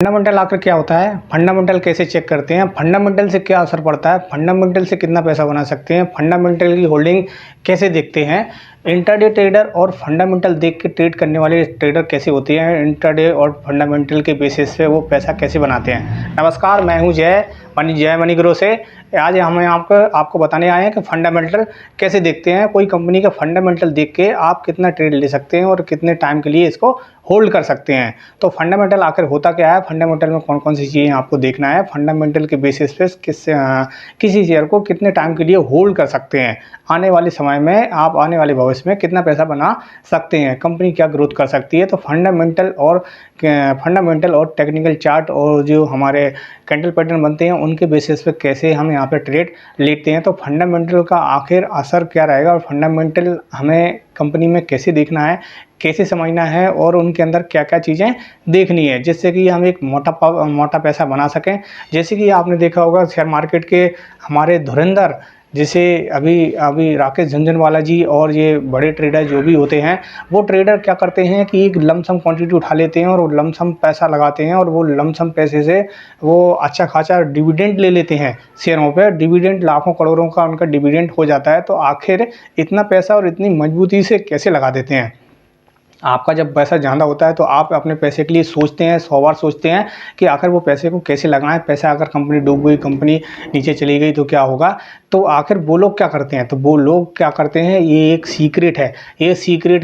Fundamental आखिर क्या होता है? फंडामेंटल कैसे चेक करते हैं? फंडामेंटल से क्या असर पड़ता है? फंडामेंटल से कितना पैसा बना सकते हैं? फंडामेंटल की होल्डिंग कैसे देखते हैं? इंट्राडे ट्रेडर और फंडामेंटल देख के ट्रेड करने वाले ट्रेडर कैसे होते हैं? इंट्राडे और फंडामेंटल के बेसिस पे वो पैसा कैसे बनाते हैं? नमस्कार, मैं हूं जय मनी ग्रो से। आज हम आपको बताने आए हैं कि फंडामेंटल कैसे देखते हैं। कोई कंपनी का फंडामेंटल देख के आप कितना ट्रेड ले सकते हैं और कितने टाइम के लिए इसको होल्ड कर सकते हैं। तो फंडामेंटल आखिर होता क्या है? फंडामेंटल में कौन कौन सी चीज़ें आपको देखना है? फंडामेंटल के बेसिस पे किसी शेयर को कितने टाइम के लिए होल्ड कर सकते हैं? आने वाले समय में आप आने वाले भविष्य में कितना पैसा बना सकते हैं? कंपनी क्या ग्रोथ कर सकती है? तो फंडामेंटल और टेक्निकल चार्ट और जो हमारे कैंडल पैटर्न बनते हैं उनके बेसिस पे कैसे हम यहाँ पे ट्रेड लेते हैं। तो फंडामेंटल का आखिर असर क्या रहेगा और फंडामेंटल हमें कंपनी में कैसे देखना है, कैसे समझना है और उनके अंदर क्या क्या चीज़ें देखनी है जिससे कि हम एक मोटा पैसा बना सकें। जैसे कि आपने देखा होगा शेयर मार्केट के हमारे धुरंधर जैसे अभी राकेश झुनझुनवाला जी और ये बड़े ट्रेडर जो भी होते हैं, वो ट्रेडर क्या करते हैं कि एक लमसम क्वांटिटी उठा लेते हैं और वो लमसम पैसा लगाते हैं और वो लमसम पैसे से वो अच्छा खासा डिविडेंड ले लेते हैं शेयरों पे। डिविडेंड लाखों करोड़ों का उनका डिविडेंड हो जाता है। तो आखिर इतना पैसा और इतनी मजबूती से कैसे लगा देते हैं? आपका जब पैसा ज़्यादा होता है तो आप अपने पैसे के लिए सोचते हैं, 100 बार सोचते हैं कि आखिर वो पैसे को कैसे लगाएं। पैसा अगर कंपनी डूब गई, कंपनी नीचे चली गई तो क्या होगा? तो आखिर वो लोग क्या करते हैं? तो वो लोग क्या करते हैं, ये एक सीक्रेट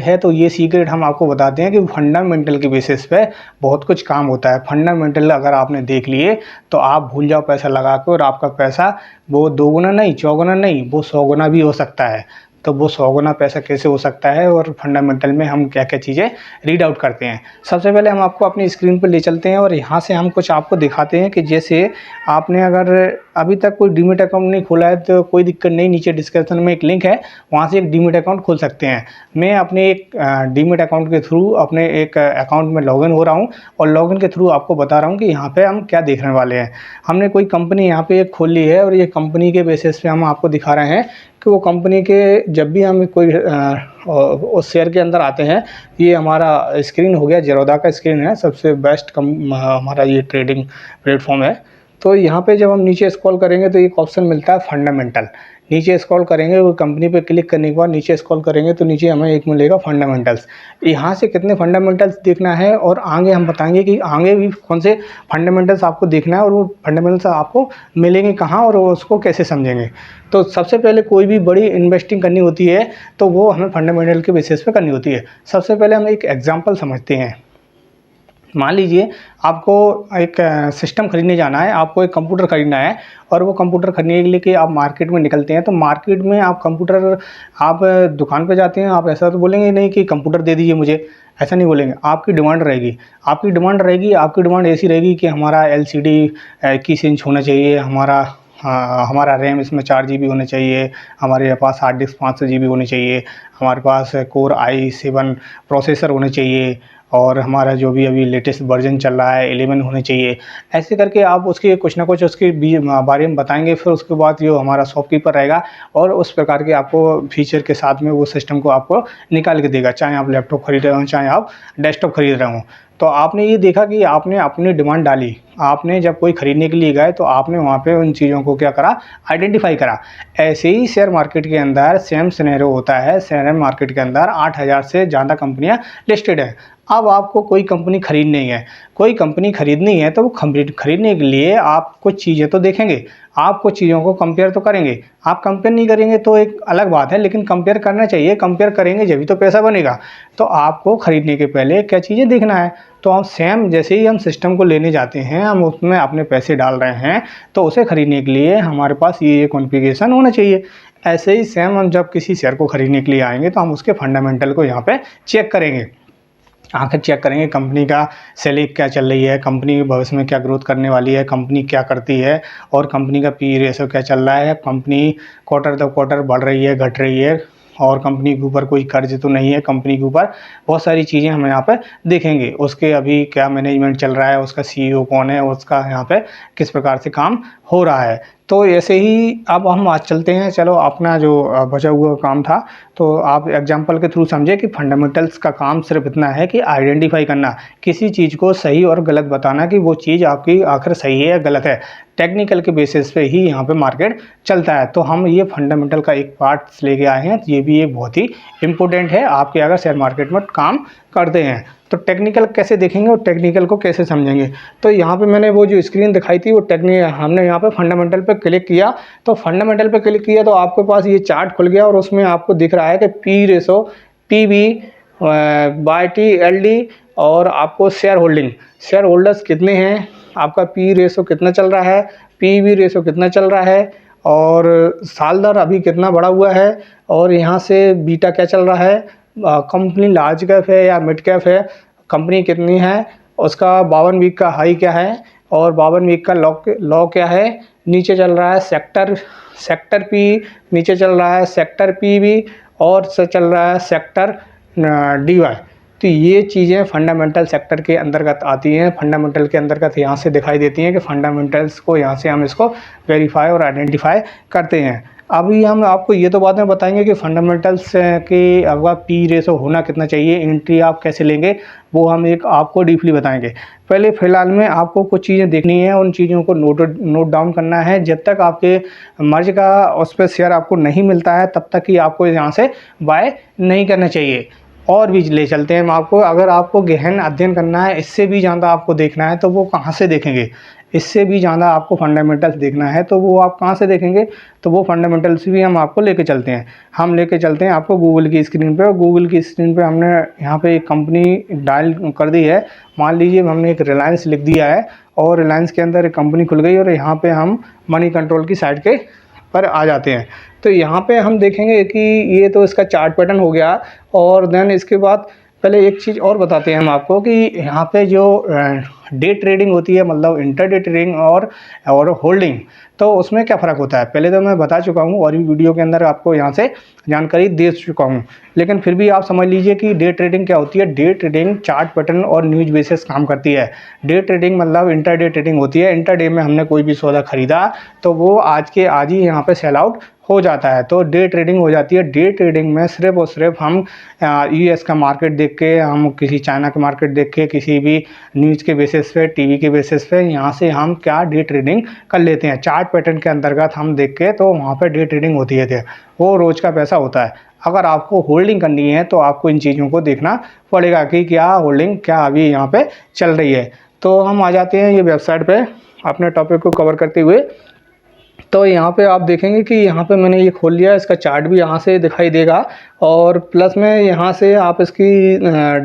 है। तो ये सीक्रेट हम आपको बताते हैं कि फंडामेंटल के बेसिस पे बहुत कुछ काम होता है। फंडामेंटल अगर आपने देख लिए तो आप भूल जाओ पैसा लगा के और आपका पैसा वो 2 गुना नहीं, 4 गुना नहीं, वो 100 गुना भी हो सकता है। तो वो 100 गुना पैसा कैसे हो सकता है और फंडामेंटल में हम क्या क्या चीज़ें रीड आउट करते हैं? सबसे पहले हम आपको अपनी स्क्रीन पर ले चलते हैं और यहाँ से हम कुछ आपको दिखाते हैं कि जैसे आपने अगर अभी तक कोई डीमैट अकाउंट नहीं खोला है तो कोई दिक्कत नहीं, नीचे डिस्क्रिप्शन में एक लिंक है, वहाँ से एक डीमैट अकाउंट खोल सकते हैं। मैं अपने एक डीमैट अकाउंट के थ्रू अपने एक अकाउंट में लॉगिन हो रहा हूँ और लॉगिन के थ्रू आपको बता रहा हूँ कि यहाँ पे हम क्या देखने वाले हैं। हमने कोई कंपनी यहाँ पे एक खोल ली है और ये कंपनी के बेसिस पे हम आपको दिखा रहे हैं कि वो कंपनी के जब भी हम कोई उस शेयर के अंदर आते हैं, ये हमारा स्क्रीन हो गया, ज़ेरोधा का स्क्रीन है, सबसे बेस्ट हमारा ये ट्रेडिंग प्लेटफॉर्म है। तो यहाँ पे जब हम नीचे स्क्रॉल करेंगे तो एक ऑप्शन मिलता है फंडामेंटल। नीचे स्क्रॉल करेंगे, वो कंपनी पे क्लिक करने के बाद नीचे स्क्रॉल करेंगे तो नीचे हमें एक मिलेगा फंडामेंटल्स। यहाँ से कितने फंडामेंटल्स देखना है और आगे हम बताएंगे कि आगे भी कौन से फंडामेंटल्स आपको देखना है और वो फंडामेंटल्स आपको मिलेंगे कहाँ और उसको कैसे समझेंगे। तो सबसे पहले कोई भी बड़ी इन्वेस्टिंग करनी होती है तो वो हमें फंडामेंटल के बेसिस पे करनी होती है। सबसे पहले हम एक एग्जांपल समझते हैं। मान लीजिए आपको एक सिस्टम खरीदने जाना है, आपको एक कंप्यूटर खरीदना है और वो कंप्यूटर खरीदने के लिए कि आप मार्केट में निकलते हैं। तो मार्केट में आप दुकान पे जाते हैं, आप ऐसा तो बोलेंगे नहीं कि कंप्यूटर दे दीजिए मुझे, ऐसा नहीं बोलेंगे। आपकी डिमांड रहेगी, आपकी डिमांड ऐसी रहेगी कि हमारा LCD 21 इंच होना चाहिए, हमारा रैम इसमें 4 GB होना चाहिए, हमारे पास हार्ड डिस्क 500 GB होनी चाहिए, हमारे पास कोर i7 प्रोसेसर होने चाहिए और हमारा जो भी अभी लेटेस्ट वर्जन चल रहा है 11 होने चाहिए। ऐसे करके आप उसके कुछ ना कुछ उसके बारे में बताएंगे। फिर उसके बाद जो हमारा शॉपकीपर रहेगा और उस प्रकार के आपको फीचर के साथ में वो सिस्टम को आपको निकाल के देगा, चाहे आप लैपटॉप खरीद रहे हो, चाहे आप डेस्कटॉप खरीद रहे हो। तो आपने ये देखा कि आपने अपनी डिमांड डाली, आपने जब कोई ख़रीदने के लिए गए तो आपने वहाँ पे उन चीज़ों को क्या करा, आइडेंटिफाई करा। ऐसे ही शेयर मार्केट के अंदर सेम सिनेरियो होता है। शेयर मार्केट के अंदर 8000 से ज़्यादा कंपनियाँ लिस्टेड हैं। अब आपको कोई कंपनी खरीदनी है तो वो खरीदने के लिए आप कुछ चीज़ें तो देखेंगे, आप कुछ चीज़ों को कंपेयर तो करेंगे। आप कंपेयर नहीं करेंगे तो एक अलग बात है, लेकिन कंपेयर करना चाहिए। कंपेयर करेंगे जभी तो पैसा बनेगा। तो आपको खरीदने के पहले क्या चीज़ें देखना है। तो हम सेम जैसे ही हम सिस्टम को लेने जाते हैं, हम उसमें अपने पैसे डाल रहे हैं तो उसे खरीदने के लिए हमारे पास ये कॉन्फ़िगरेशन होना चाहिए। ऐसे ही सेम हम जब किसी शेयर को खरीदने के लिए आएंगे तो हम उसके फंडामेंटल को यहाँ पे चेक करेंगे। आखिर चेक करेंगे कंपनी का सेलिंग क्या चल रही है, कंपनी भविष्य में क्या ग्रोथ करने वाली है, कंपनी क्या करती है और कंपनी का PE रेशो क्या चल रहा है, कंपनी क्वार्टर दर क्वार्टर बढ़ रही है, घट रही है और कंपनी के ऊपर कोई कर्ज तो नहीं है। कंपनी के ऊपर बहुत सारी चीज़ें हम यहाँ पे देखेंगे। उसके अभी क्या मैनेजमेंट चल रहा है, उसका CEO कौन है, उसका यहाँ पे किस प्रकार से काम हो रहा है। तो ऐसे ही अब हम आज चलते हैं, चलो अपना जो बचा हुआ काम था, तो आप एग्जांपल के थ्रू समझे कि फंडामेंटल्स का काम सिर्फ इतना है कि आइडेंटिफाई करना, किसी चीज़ को सही और गलत बताना कि वो चीज़ आपकी आखिर सही है या गलत है। टेक्निकल के बेसिस पे ही यहाँ पे मार्केट चलता है। तो हम ये फंडामेंटल का एक पार्ट लेके आए हैं, ये भी एक बहुत ही इम्पोर्टेंट है आपके अगर शेयर मार्केट में काम करते हैं। तो टेक्निकल कैसे देखेंगे और टेक्निकल को कैसे समझेंगे। तो यहाँ पे मैंने वो जो स्क्रीन दिखाई थी वो हमने यहाँ पे फंडामेंटल पे क्लिक किया, तो फंडामेंटल पे क्लिक किया तो आपके पास ये चार्ट खुल गया और उसमें आपको दिख रहा है कि P ratio, P B by T L D, और आपको शेयर होल्डर्स कितने हैं, आपका पी रेशो कितना चल रहा है, पी वी रेशो कितना चल रहा है, और साल दर अभी कितना बढ़ा हुआ है, और यहाँ से बीटा क्या चल रहा है, कंपनी लार्ज कैप है या मिड कैप है, कंपनी कितनी है, उसका 52 वीक का हाई क्या है और 52 वीक का लो क्या है, नीचे चल रहा है सेक्टर पी, नीचे चल रहा है सेक्टर पी वी, और से चल रहा है सेक्टर डी वाई। तो ये चीज़ें फंडामेंटल सेक्टर के अंतर्गत आती हैं, फंडामेंटल के अंतर्गत यहाँ से दिखाई देती हैं कि फंडामेंटल्स को यहाँ से हम इसको वेरीफाई और आइडेंटिफाई करते हैं। अभी हम आपको ये तो बातें बताएंगे कि फंडामेंटल्स के आपका पी रेशो होना कितना चाहिए, एंट्री आप कैसे लेंगे, वो हम एक आपको डीपली बताएंगे। पहले फ़िलहाल में आपको कुछ चीज़ें देखनी है, उन चीज़ों को नोट डाउन करना है। जब तक आपके मर्ज का उस पर शेयर आपको नहीं मिलता है तब तक ही आपको यहाँ से बाय नहीं करना चाहिए। और भी ले चलते हैं हम आपको, अगर आपको गहन अध्ययन करना है, इससे भी ज़्यादा आपको देखना है, तो वो कहाँ से देखेंगे, इससे भी ज़्यादा आपको फंडामेंटल्स देखना है तो वो आप कहाँ से देखेंगे, तो वो फंडामेंटल्स भी हम आपको लेके चलते हैं। हम लेके चलते हैं आपको गूगल की स्क्रीन पे, और गूगल की स्क्रीन पे हमने यहाँ पे एक कंपनी डायल कर दी है। मान लीजिए हमने एक रिलायंस लिख दिया है और रिलायंस के अंदर एक कंपनी खुल गई, और यहाँ पे हम मनी कंट्रोल की साइड के पर आ जाते हैं। तो यहाँ पे हम देखेंगे कि ये तो इसका चार्ट पैटर्न हो गया, और देन इसके बाद पहले एक चीज़ और बताते हैं हम आपको कि यहाँ पे जो डे ट्रेडिंग होती है, मतलब इंटरडे ट्रेडिंग और होल्डिंग, तो उसमें क्या फ़र्क होता है पहले तो मैं बता चुका हूँ, और भी वीडियो के अंदर आपको यहाँ से जानकारी दे चुका हूँ, लेकिन फिर भी आप समझ लीजिए कि डे ट्रेडिंग क्या होती है। डे ट्रेडिंग चार्ट पैटर्न और न्यूज बेसिस काम करती है। डे ट्रेडिंग मतलब इंटरडे ट्रेडिंग होती है, इंटरडे में हमने कोई भी सौदा खरीदा तो वो आज के आज ही यहाँ पे सेल आउट हो जाता है, तो डे ट्रेडिंग हो जाती है। डे ट्रेडिंग में सिर्फ और सिर्फ हम यूएस का मार्केट देख के, हम किसी चाइना का मार्केट देख के, किसी भी न्यूज़ के बेसिस पे, टीवी के बेसिस पे यहाँ से हम क्या डे ट्रेडिंग कर लेते हैं। चार्ट पैटर्न के अंतर्गत हम देख के तो वहाँ पे डे ट्रेडिंग होती है, वो रोज़ का पैसा होता है। अगर आपको होल्डिंग करनी है तो आपको इन चीज़ों को देखना पड़ेगा कि क्या होल्डिंग क्या अभी यहाँ पे चल रही है। तो हम आ जाते हैं ये वेबसाइट पे अपने टॉपिक को कवर करते हुए। तो यहाँ पे आप देखेंगे कि यहाँ पे मैंने ये खोल लिया, इसका चार्ट भी यहाँ से दिखाई देगा, और प्लस में यहाँ से आप इसकी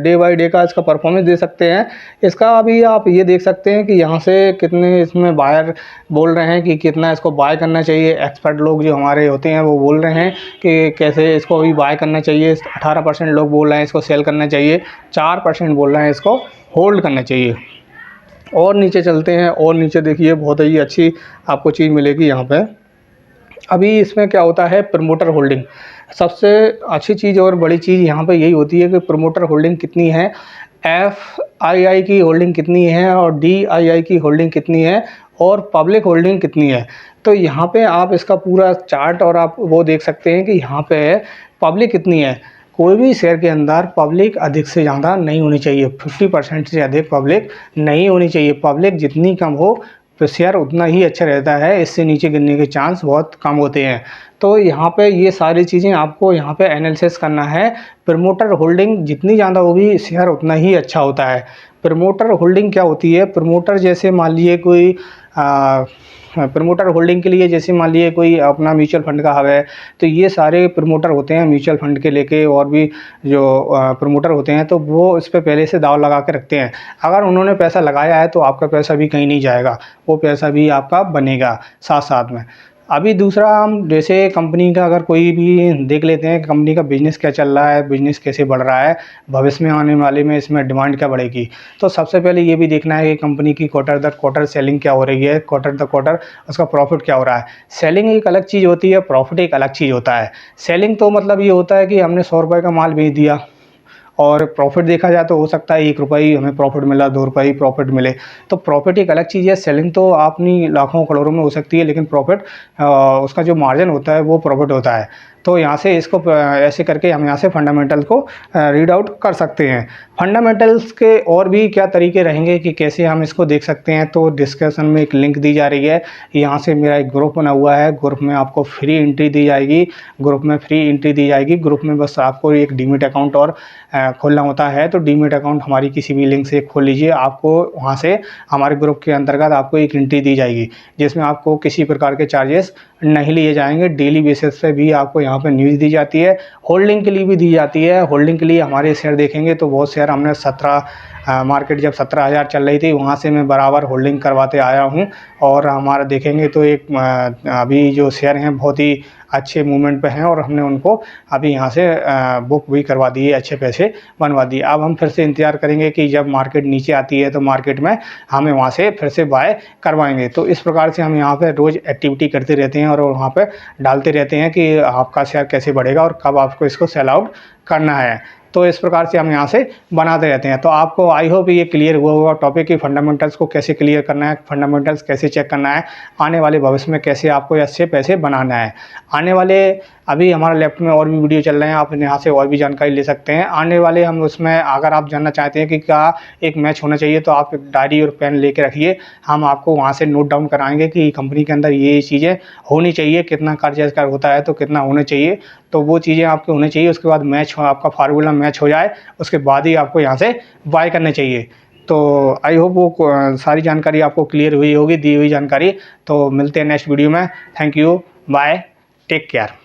डे बाय डे का इसका परफॉर्मेंस दे सकते हैं। इसका अभी आप ये देख सकते हैं कि यहाँ से कितने इसमें बायर बोल रहे हैं कि कितना इसको बाय करना चाहिए। एक्सपर्ट लोग जो हमारे होते हैं वो बोल रहे हैं कि कैसे इसको अभी बाय करना चाहिए। 18% लोग बोल रहे हैं इसको सेल करना चाहिए, 4% बोल रहे हैं इसको होल्ड करना चाहिए। और नीचे चलते हैं, और नीचे देखिए बहुत ही अच्छी आपको चीज़ मिलेगी यहाँ पे। अभी इसमें क्या होता है, प्रमोटर होल्डिंग सबसे अच्छी चीज़ और बड़ी चीज़ यहाँ पे यही होती है कि प्रमोटर होल्डिंग कितनी है, FII की होल्डिंग कितनी है, और DII की होल्डिंग कितनी है, और पब्लिक होल्डिंग कितनी है। तो यहाँ पे आप इसका पूरा चार्ट और आप वो देख सकते हैं कि यहाँ पे पब्लिक कितनी है। कोई भी शेयर के अंदर पब्लिक अधिक से ज़्यादा नहीं होनी चाहिए, 50% से अधिक पब्लिक नहीं होनी चाहिए। पब्लिक जितनी कम हो तो शेयर उतना ही अच्छा रहता है, इससे नीचे गिरने के चांस बहुत कम होते हैं। तो यहाँ पे ये सारी चीज़ें आपको यहाँ पे एनालिसिस करना है। प्रमोटर होल्डिंग जितनी ज़्यादा होगी शेयर उतना ही अच्छा होता है। प्रमोटर होल्डिंग क्या होती है, प्रमोटर जैसे मान लिए कोई प्रमोटर होल्डिंग के लिए जैसे मान लिए कोई अपना म्यूचुअल फंड का है, तो ये सारे प्रमोटर होते हैं म्यूचुअल फंड के लेके, और भी जो प्रमोटर होते हैं तो वो इस पर पहले से दाव लगा के रखते हैं। अगर उन्होंने पैसा लगाया है तो आपका पैसा भी कहीं नहीं जाएगा, वो पैसा भी आपका बनेगा साथ साथ में। अभी दूसरा हम जैसे कंपनी का अगर कोई भी देख लेते हैं, कंपनी का बिज़नेस क्या चल रहा है, बिज़नेस कैसे बढ़ रहा है, भविष्य में आने वाले में इसमें डिमांड क्या बढ़ेगी। तो सबसे पहले ये भी देखना है कि कंपनी की क्वार्टर दर क्वार्टर सेलिंग क्या हो रही है, क्वार्टर दर क्वार्टर उसका प्रॉफिट क्या हो रहा है। सेलिंग एक अलग चीज़ होती है, प्रॉफिट एक अलग चीज़ होता है। सेलिंग तो मतलब ये होता है कि हमने 100 रुपये का माल बेच दिया और प्रॉफिट देखा जाए तो हो सकता है 1 रुपये ही हमें प्रॉफिट मिला, 2 रुपये ही प्रॉफिट मिले। तो प्रॉफिट एक अलग चीज़ है, सेलिंग तो अपनी लाखों करोड़ों में हो सकती है, लेकिन प्रॉफिट उसका जो मार्जिन होता है वो प्रॉफिट होता है। तो यहाँ से इसको ऐसे करके हम यहाँ से फंडामेंटल को रीड आउट कर सकते हैं। फंडामेंटल्स के और भी क्या तरीके रहेंगे कि कैसे हम इसको देख सकते हैं, तो डिस्क्रिप्शन में एक लिंक दी जा रही है। यहाँ से मेरा एक ग्रुप बना हुआ है, ग्रुप में आपको फ्री एंट्री दी जाएगी। ग्रुप में बस आपको एक डीमेट अकाउंट और खोलना होता है। तो डीमेट अकाउंट हमारी किसी भी लिंक से खोल लीजिए, आपको वहाँ से हमारे ग्रुप के अंतर्गत आपको एक एंट्री दी जाएगी, जिसमें आपको किसी प्रकार के चार्जेस नहीं लिए जाएंगे। डेली बेसिस पे भी आपको यहाँ पे न्यूज़ दी जाती है, होल्डिंग के लिए भी दी जाती है। होल्डिंग के लिए हमारे शेयर देखेंगे तो बहुत शेयर हमने 17 मार्केट जब 17,000 चल रही थी, वहाँ से मैं बराबर होल्डिंग करवाते आया हूँ। और हमारा देखेंगे तो एक अभी जो शेयर हैं बहुत ही अच्छे मूवमेंट पे हैं, और हमने उनको अभी यहाँ से बुक भी करवा दिए, अच्छे पैसे बनवा दिए। अब हम फिर से इंतज़ार करेंगे कि जब मार्केट नीचे आती है तो मार्केट में हमें वहाँ से फिर से बाय करवाएंगे। तो इस प्रकार से हम यहाँ पे रोज़ एक्टिविटी करते रहते हैं और वहाँ पे डालते रहते हैं कि आपका शेयर कैसे बढ़ेगा और कब आपको इसको सेल आउट करना है। तो इस प्रकार से हम यहाँ से बनाते रहते हैं। तो आपको आई होप ये क्लियर हुआ होगा टॉपिक कि फंडामेंटल्स को कैसे क्लियर करना है, फंडामेंटल्स कैसे चेक करना है, आने वाले भविष्य में कैसे आपको अच्छे पैसे बनाना है। आने वाले अभी हमारा लेफ्ट में और भी वीडियो चल रहे हैं, आप यहाँ से और भी जानकारी ले सकते हैं। आने वाले हम उसमें अगर आप जानना चाहते हैं कि क्या एक मैच होना चाहिए, तो आप एक डायरी और पेन लेके रखिए, हम आपको वहाँ से नोट डाउन कराएंगे कि कंपनी के अंदर ये चीज़ें होनी चाहिए, कितना कर्ज का होता है तो कितना होना चाहिए, तो वो चीज़ें आपके होनी चाहिए। उसके बाद मैच हो, आपका फार्मूला मैच हो जाए, उसके बाद ही आपको यहाँ से बाय करने चाहिए। तो आई होप वो सारी जानकारी आपको क्लियर हुई होगी, दी हुई जानकारी। तो मिलते हैं नेक्स्ट वीडियो में। Thank you, bye, take care.